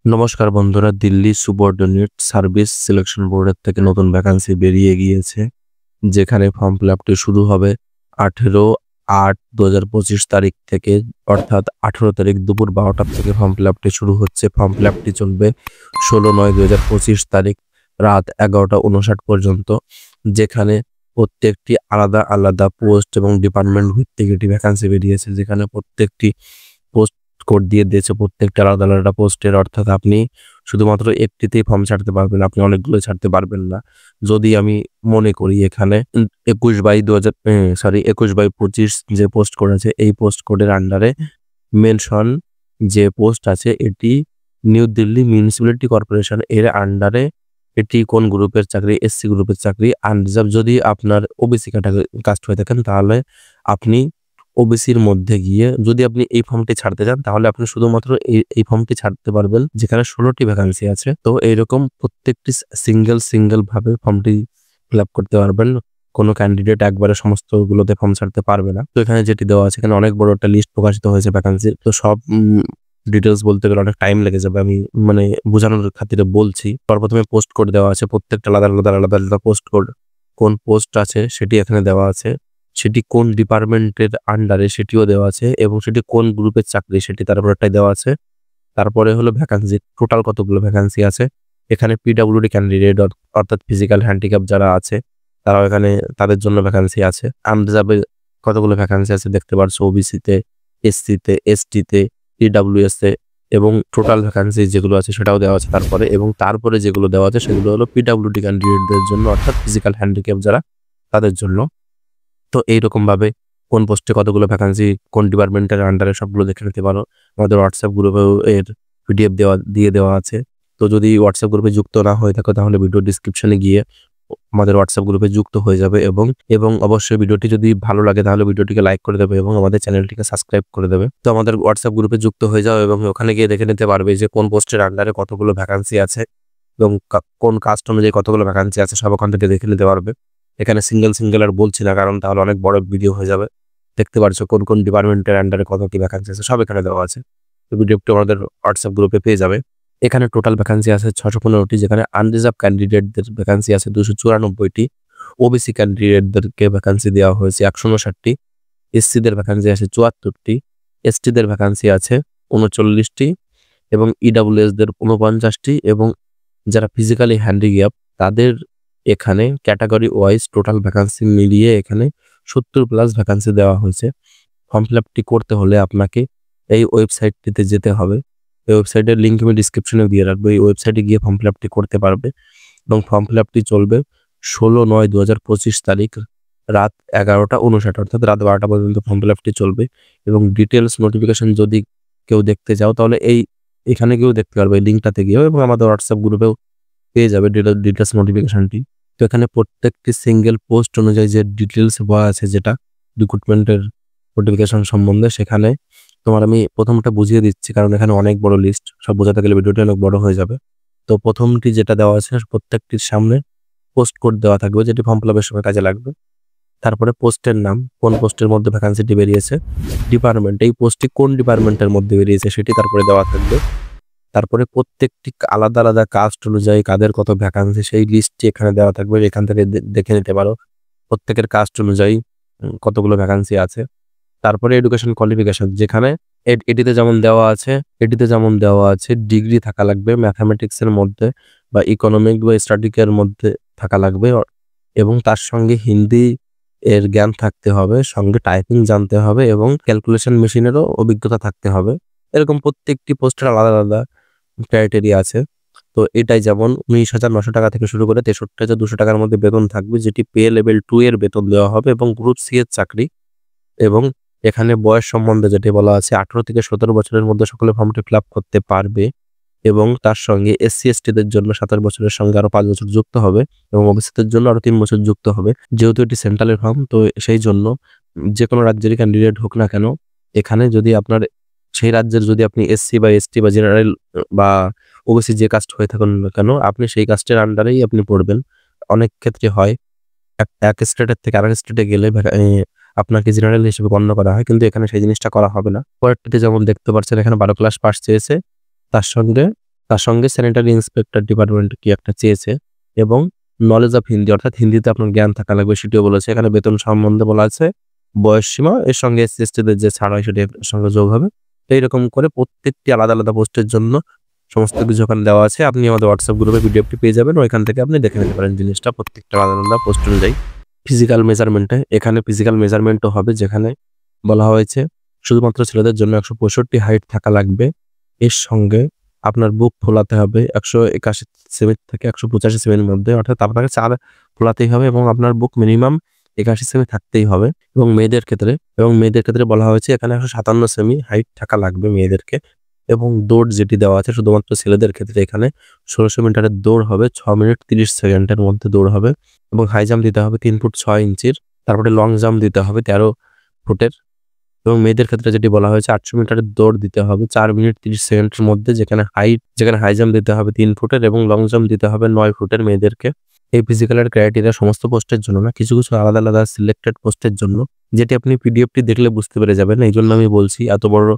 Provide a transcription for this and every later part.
নমস্কার বন্ধুরা, Delhi সুবঅর্ডিনেট service selection বোর্ডের থেকে নতুন ভ্যাকান্সি বেরিয়ে গিয়েছে, যেখানে ফর্ম ফিল আপটি শুরু হবে 18/8/2025 তারিখ থেকে, অর্থাৎ 18 তারিখ দুপুর 12টা থেকে ফর্ম ফিল আপটি শুরু হচ্ছে। ফর্ম ফিল আপটি চলবে 16/9/2025 তারিখ রাত 11টা 59 পর্যন্ত, যেখানে প্রত্যেকটি আলাদা আলাদা পোস্ট এবং ডিপার্টমেন্ট ভিত্তিক এটি ভ্যাকান্সি বেরিয়েছে, যেখানে প্রত্যেকটি পোস্ট কোড দিয়ে দিয়েছে প্রত্যেকটা আলাদা আলাদা পোস্টের, অর্থাৎ আপনি শুধুমাত্র একটিতেই ফর্ম ছাড়তে পারবেন, আপনি অনেকগুলো ছাড়তে পারবেন না। যদি আমি মনে করি এখানে 21/25 যে পোস্ট কোড আছে, এই পোস্ট কোডের আন্ডারে মেনশন যে পোস্ট আছে এটি নিউ দিল্লি মিউনিসিপ্যালিটি কর্পোরেশন এর আন্ডারে, এটি কোন গ্রুপের চাকরি? এসসি গ্রুপের চাকরি, আনরিজার্ভ। যদি আপনার ওবিসি ক্যাটাগরি কাস্ট হয়ে থাকেন তাহলে আপনি ওবিসির মধ্যে গিয়ে যদি আপনি এই ফর্মটি ছাড়তে চান তাহলে আপনি শুধুমাত্র এই ফর্মটি ছাড়তে পারবেন, যেখানে 16টি ভ্যাকান্সি আছে। তো এইরকম প্রত্যেকটি সিঙ্গেল ভাবে ফর্মটি ফিল আপ করতে পারবেন। কোনো ক্যান্ডিডেট একবারে সমস্তগুলোতে ফর্ম ছাড়তে পারবে না। তো এখানে যেটি দেওয়া আছে, এখানে অনেক বড় একটা লিস্ট প্রকাশিত হয়েছে ভ্যাকান্সির। তো সব ডিটেলস বলতে গেলে অনেক টাইম লেগে যাবে, আমি বোঝানোর খাতিরে বলছি। সর্বপ্রথমে পোস্ট কোড দেওয়া আছে, প্রত্যেকটা আলাদা পোস্ট কোড। কোন পোস্ট আছে সেটি এখানে দেওয়া আছে, সেটি কোন ডিপার্টমেন্টের আন্ডারে সেটিও দেওয়া আছে, এবং সেটি কোন গ্রুপের চাকরি সেটি তারপরটাই দেওয়া আছে। তারপরে হলো ভ্যাকান্সি, টোটাল কতগুলো ভ্যাকান্সি আছে। এখানে পিডব্লিউডি ক্যান্ডিডেট অর্থাৎ ফিজিক্যাল হ্যান্ডিক্যাপ যারা আছে তারাও এখানে, তাদের জন্য ভ্যাকান্সি আছে। আনরিজার্ভে কতগুলো ভ্যাকান্সি আছে দেখতে পাচ্ছ, ওবিসিতে, এসসিতে, এসটিতে, ইডব্লিউএস এ, এবং টোটাল ভ্যাকান্সি যেগুলো আছে সেটাও দেওয়া আছে তারপরে যেগুলো দেওয়া আছে সেগুলো হলো পিডব্লিউডি ক্যান্ডিডেটদের জন্য, অর্থাৎ ফিজিক্যাল হ্যান্ডিক্যাপ যারা, তাদের জন্য। তো এইরকম ভাবে কোন পোস্টে কতগুলো ভ্যাকান্সি কোন ডিপার্টমেন্টের আন্ডারে সবগুলো দেখে নিতে পারো। আমাদের হোয়াটসঅ্যাপ গ্রুপেও এর পিডিএফ দিয়ে দেওয়া আছে। তো যদি হোয়াটসঅ্যাপ গ্রুপে যুক্ত না হয়ে থাকো তাহলে ভিডিও ডিসক্রিপশনে গিয়ে আমাদের হোয়াটসঅ্যাপ গ্রুপে যুক্ত হয়ে যাবে, এবং অবশ্যই ভিডিওটি যদি ভালো লাগে তাহলে ভিডিওটিকে লাইক করে দেবে এবং আমাদের চ্যানেলটিকে সাবস্ক্রাইব করে দেবে। তো আমাদের হোয়াটসঅ্যাপ গ্রুপে যুক্ত হয়ে যাও এবং ওখানে গিয়ে দেখে নিতে পারবে যে কোন পোস্টের আন্ডারে কতগুলো ভ্যাকান্সি আছে এবং কোন কাস্ট অনুযায়ী কতগুলো ভ্যাকান্সি আছে, সব ওখান থেকে দেখে নিতে পারবে। এখানে সিঙ্গেল আর বলছি না, কারণ তাহলে অনেক বড় ভিডিও হয়ে যাবে। দেখতে পারছো কোন ডিপার্টমেন্টের আন্ডারে কত কি ভ্যাকান্সি আছে, সব এখানে দেওয়া আছে। তো ভিডিওটি আমাদের হোয়াটসঅ্যাপ গ্রুপে পেয়ে যাবে। এখানে টোটাল ভ্যাকান্সি আছে 615টি, যেখানে আনরিজার্ভ ক্যান্ডিডেটদের ভ্যাকান্সি আছে 294টি, ওবিসি ক্যান্ডিডেটদেরকে ভ্যাকান্সি দেওয়া হয়েছে 159টি, এসসিদের ভ্যাকান্সি আছে 74টি, এসটিদের ভ্যাকান্সি আছে 39টি, এবং ইডব্লিউএসদের 49টি, এবং যারা ফিজিক্যালি হ্যান্ডিক্যাপ তাদের এখানে ক্যাটাগরি ওয়াইজ টোটাল ভ্যাকান্সি মিলিয়ে এখানে 70+ ভ্যাকান্সি দেওয়া হয়েছে। ফর্ম ফিল আপটি করতে হলে আপনাকে এই ওয়েবসাইটটিতে যেতে হবে। এই ওয়েবসাইটের লিঙ্ক আমি ডিসক্রিপশনে দিয়ে রাখবো। এই ওয়েবসাইটে গিয়ে ফর্ম ফিল আপটি করতে পারবে, এবং ফর্ম ফিল আপটি চলবে 16/9/2025 তারিখ রাত 11টা 59, অর্থাৎ রাত 12টা পর্যন্ত ফর্ম ফিল আপটি চলবে। এবং ডিটেলস নোটিফিকেশন যদি কেউ দেখতে চাও তাহলে এখানে গিয়েও দেখতে পারবে, এই লিঙ্কটাতে গিয়েও, এবং আমাদের হোয়াটসঅ্যাপ গ্রুপেও পেয়ে যাবে ডিটেলস নোটিফিকেশনটি। তো এখানে প্রত্যেকটি সিঙ্গেল পোস্ট অনুযায়ী যে ডিটেলস দেওয়া আছে, যেটা রিক্রুটমেন্টের নোটিফিকেশন সম্বন্ধে, সেখানে তোমার আমি প্রথমটা বুঝিয়ে দিচ্ছি, কারণ এখানে অনেক বড় লিস্ট, সব বোঝাতে গেলে ভিডিওটি অনেক বড় হয়ে যাবে। তো প্রথমটি যেটা দেওয়া আছে, প্রত্যেকটির সামনে পোস্ট কোড দেওয়া থাকবে, যেটি ফর্ম ফিল আপের সময় কাজে লাগবে। তারপরে পোস্টের নাম, কোন পোস্টের মধ্যে ভ্যাকান্সিটি বেরিয়েছে, ডিপার্টমেন্ট, এই পোস্টটি কোন ডিপার্টমেন্টের মধ্যে বেরিয়েছে সেটি তারপরে দেওয়া থাকবে। তারপরে প্রত্যেকটি আলাদা কাস্ট অনুযায়ী কাদের কত ভ্যাকান্সি সেই লিস্টটি এখানে দেওয়া থাকবে, এখান থেকে দেখে নিতে পারো প্রত্যেকের কাস্ট অনুযায়ী কতগুলো ভ্যাকান্সি আছে। তারপরে এডুকেশন কোয়ালিফিকেশন, যেখানে এটিতে যেমন দেওয়া আছে ডিগ্রি থাকা লাগবে ম্যাথামেটিক্সের মধ্যে বা ইকোনমিক বা স্ট্যাটিকের মধ্যে থাকা লাগবে, এবং তার সঙ্গে হিন্দি এর জ্ঞান থাকতে হবে, সঙ্গে টাইপিং জানতে হবে, এবং ক্যালকুলেশন মেশিনেরও অভিজ্ঞতা থাকতে হবে। এরকম প্রত্যেকটি পোস্টের আলাদা ক্রাইটেরিয়া আছে। তো এটাই যেমন 19,900 টাকা থেকে শুরু করে 63,200 টাকার মধ্যে বেতন থাকবে, যেটি পে লেভেল 2 এর বেতন দেওয়া হবে, এবং গ্রুপ সি এর চাকরি। এবং এখানে বয়স সম্বন্ধে যেটি বলা আছে, 18 থেকে 17 বছরের মধ্যে সকলে ফর্মটি ফিল আপ করতে পারবে, এবং তার সঙ্গে এসসি এসটিদের জন্য 27 বছরের সঙ্গে আরো 5 বছর যুক্ত হবে, এবং ওবিসিদের জন্য আরো 3 বছর যুক্ত হবে। যেহেতু এটি সেন্ট্রালের ফর্ম, তো সেই জন্য যে কোনো রাজ্যেরই ক্যান্ডিডেট হোক না কেন, এখানে যদি আপনার সেই রাজ্যের যদি আপনি এসসি বা এসটি বা জেনারেল বা ওবিসি যে কাস্ট হয়ে থাকুন না কেন, আপনি সেই কাস্টের আন্ডারেই আপনি পড়বেন। অনেক ক্ষেত্রে হয় এক স্টেটের থেকে আরেক স্টেটে গেলে আপনাকে জেনারেল হিসেবে গণ্য করা হয়, কিন্তু এখানে সেই জিনিসটা করা হবে না। পরেরটিতে যেমন দেখতে পাচ্ছেন, এখানে 12 ক্লাস পাস চেয়েছে, তার সঙ্গে তার সঙ্গে স্যানিটারি ইন্সপেক্টর ডিপার্টমেন্ট কি একটা চেয়েছে এবং নলেজ অফ হিন্দি অর্থাৎ হিন্দিতে আপনার জ্ঞান থাকা লাগবে সেটিও বলেছে। এখানে বেতন সম্বন্ধে বলা আছে বয়স সীমা এর সঙ্গে এসসি/এসটিদের যে ছাড় হয় সেটি এর সঙ্গে যোগ হবে। তো এইরকম করে প্রত্যেকটি আলাদা আলাদা পোস্টের জন্য সমস্ত কিছু ওখানে দেওয়া আছে। আপনি আমাদের হোয়াটসঅ্যাপ গ্রুপে পিডিএফটি পেয়ে যাবেন, ওইখান থেকে আপনি দেখে নিতে পারেন জিনিসটা প্রত্যেকটা আলাদা আলাদা পোস্ট অনুযায়ী। ফিজিক্যাল মেজারমেন্টে এখানে ফিজিক্্যাল মেজারমেন্টও হবে, যেখানে বলা হয়েছে শুধুমাত্র ছেলেদের জন্য 165 হাইট থাকা লাগবে। এর সঙ্গে আপনার বুক ফোলাতে হবে 181 সেমি থেকে 185 সেমির মধ্যে, অর্থাৎ আপনাকে 4 ফোলাতেই হবে এবং আপনার বুক মিনিমাম 81 সেমি থাকতেই হবে। এবং মেয়েদের ক্ষেত্রে বলা হয়েছে এখানে 157 সেমি হাইট থাকা লাগবে মেয়েদেরকে। এবং দৌড় যেটি দেওয়া আছে শুধুমাত্র ছেলেদের ক্ষেত্রে এখানে 1600 মিটারের দৌড় হবে, 6 মিনিট 30 সেকেন্ডের মধ্যে দৌড় হবে এবং হাই জাম্প দিতে হবে 3 ফুট 6 ইঞ্চির। তারপরে লং জাম্প দিতে হবে 13 ফুটের। এবং মেয়েদের ক্ষেত্রে যেটি বলা হয়েছে 800 মিটারের দৌড় দিতে হবে 4 মিনিট 30 সেকেন্ডের মধ্যে, যেখানে হাই জাম্প দিতে হবে 3 ফুটের এবং লং জাম্প দিতে হবে 9 ফুটের মেয়েদেরকে। এই ফিজিক্যালের ক্রাইটেরিয়া সমস্ত পোস্টের জন্য না, কিছু কিছু আলাদা আলাদা সিলেক্টেড পোস্টের জন্য, যেটি আপনি পিডিএফটি দেখলে বুঝতে পেরে যাবেন। এই জন্য আমি বলছি এত বড়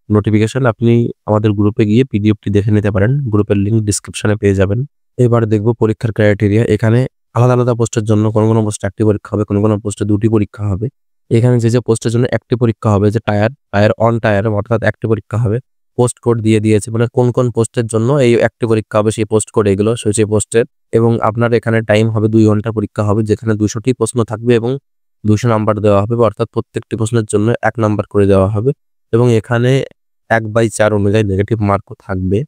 নোটিফিকেশন আপনি আমাদের গ্রুপে গিয়ে পিডিএফটি দেখে নিতে পারেন, গ্রুপের লিঙ্ক ডিসক্রিপশনে পেয়ে যাবেন। এবার দেখব পরীক্ষার ক্রাইটেরিয়া। এখানে আলাদা আলাদা পোস্টের জন্য কোনো পোস্টে 1টি পরীক্ষা হবে, কোনো পোস্টে 2টি পরীক্ষা হবে। এখানে যে পোস্টের জন্য 1টি পরীক্ষা হবে, যে টায়ার অন টায়ার অর্থাৎ 1টি পরীক্ষা হবে। পোস্ট কোড দিয়ে দিয়েছে, মানে কোন পোস্টের জন্য এই 1টি পরীক্ষা হবে সেই পোস্ট কোড এগুলো সেই পোস্টের। এবং আপনার এখানে টাইম হবে 2 ঘন্টা পরীক্ষা হবে, যেখানে 200টি প্রশ্ন থাকবে এবং 200 নাম্বার দেওয়া হবে, অর্থাৎ প্রত্যেকটি প্রশ্নের জন্য 1 নাম্বার করে দেওয়া হবে। এবং এখানে 1/4 অনুযায়ী নেগেটিভ মার্কও থাকবে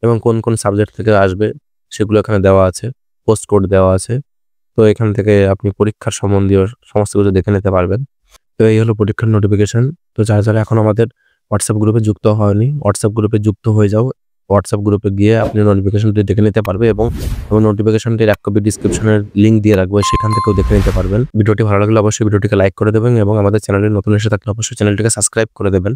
এবং কোন সাবজেক্ট থেকে আসবে সেগুলো এখানে দেওয়া আছে, পোস্ট কোড দেওয়া আছে। তো এখান থেকে আপনি পরীক্ষার সম্বন্ধীয় সমস্ত কিছু দেখে নিতে পারবেন। তো এই হলো পরীক্ষার নোটিফিকেশন। তো যারা এখন আমাদের হোয়াটসঅ্যাপ গ্রুপে যুক্ত হয়নি, হোয়াটসঅ্যাপ গ্রুপে যুক্ত হয়ে যাও। হোয়াটসঅ্যাপ গ্রুপে গিয়ে আপনি নোটিফিকেশনটি দেখে নিতে পারবে এবং নোটিফিকেশনটির 1 কপি ডিসক্রিপশনের লিঙ্ক দিয়ে রাখবো, সেখান থেকেও দেখে নিতে পারবেন। ভিডিওটি ভালো লাগলে অবশ্যই ভিডিওটিকে লাইক করে দেবেন এবং আমাদের চ্যানেলে নতুন এসে থাকলে অবশ্যই চ্যানেলটিকে সাবস্ক্রাইব করে দেবেন।